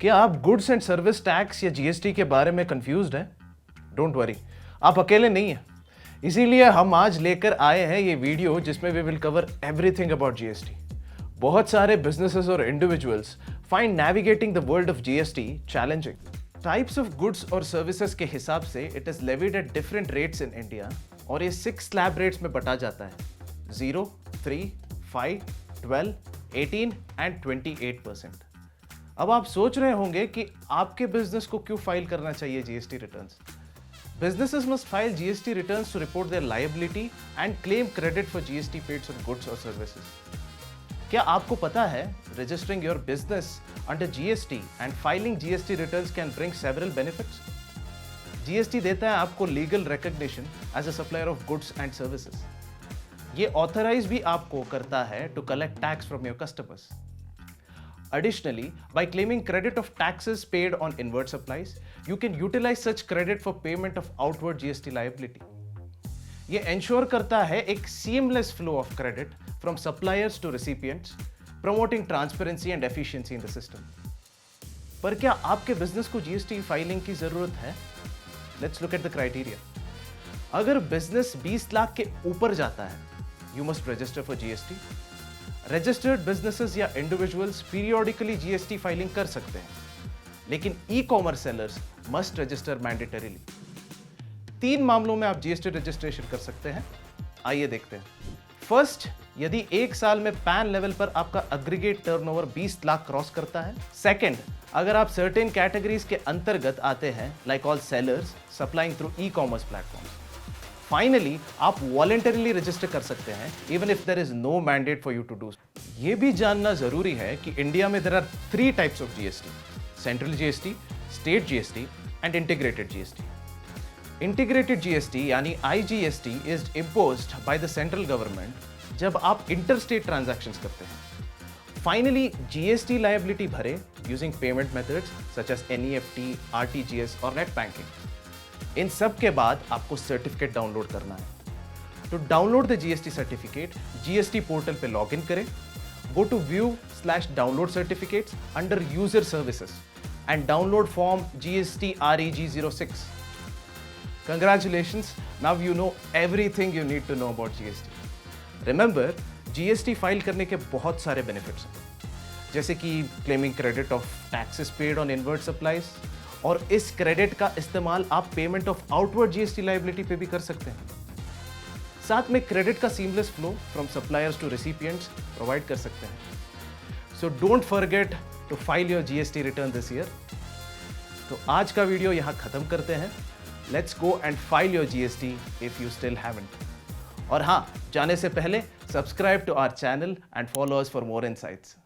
क्या आप goods and service tax या जीएसटी के बारे में कंफ्यूज्ड हैं? डोंट वरी, आप अकेले नहीं हैं। इसीलिए हम आज लेकर आए हैं ये वीडियो जिसमें we will cover everything about GST. बहुत सारे बिजनेसेस और individuals find navigating the world of GST challenging. Types of goods और सर्विसेज के हिसाब से it is levied at different rates in India और ये 6 स्लैब रेट्स में बटा जाता है: 0, 3, 5, 12, 18 एंड 28%। अब आप सोच रहे होंगे कि आपके बिजनेस को क्यों फाइल करना चाहिए GST returns. Businesses must file GST returns to report their liability and claim credit for GST paid on goods or services. क्या आपको पता है registering your business under GST and filing GST returns can bring several benefits? GST देता है आपको legal recognition as a supplier of goods and services. ये authorize भी आपको करता है to collect tax from your customers. Additionally, by claiming credit of taxes paid on inward supplies, you can utilize such credit for payment of outward GST liability. ये ensure करता है एक seamless flow of credit from suppliers to recipients, promoting transparency and efficiency in the system. पर क्या आपके business को GST filing की जरूरत है? Let's look at the criteria. अगर बिजनेस 20 लाख के ऊपर जाता है, you must register for GST. Registered businesses या इंडिविजुअल्स पीरियोडिकली जीएसटी फाइलिंग कर सकते हैं, लेकिन e commerce sellers must register mandatorily. 3 मामलों में आप जीएसटी रजिस्ट्रेशन कर सकते हैं, आइए देखते हैं। फर्स्ट, यदि 1 साल में पैन लेवल पर आपका एग्रीगेट टर्नओवर 20 लाख क्रॉस करता है। सेकंड, अगर आप सर्टेन कैटेगरीज के अंतर्गत आते हैं, like all sellers supplying through e commerce platforms. Finally, आप वॉलंटरीली रजिस्टर कर सकते हैं even if there is no mandate for you to do. ये भी जानना जरूरी है कि इंडिया में there are 3 types of GST: central GST, state GST and integrated GST. Integrated GST यानी IGST is imposed by the central government जब आप इंटरस्टेट ट्रांजैक्शंस करते हैं। फाइनली, जीएसटी लायबिलिटी भरे using payment methods such as NEFT, RTGS और net banking. इन सब के बाद आपको सर्टिफिकेट डाउनलोड करना है। तो download the GST certificate, GST portal पे लॉग इन करें, go to view download certificates under user services and download form GST REG06। Congratulations, now you know everything you need to know about GST. Remember, GST file करने के बहुत सारे benefits हैं, जैसे कि claiming credit of taxes paid on inward supplies, और इस credit का इस्तेमाल आप payment of outward GST liability पे भी कर सकते हैं। साथ में क्रेडिट का seamless flow from suppliers to recipients provide कर सकते हैं। So don't forget to file your GST return this year. तो आज का वीडियो यहां खत्म करते हैं। Let's go and file your GST if you still haven't. और हाँ, जाने से पहले subscribe to our channel and follow us for more insights.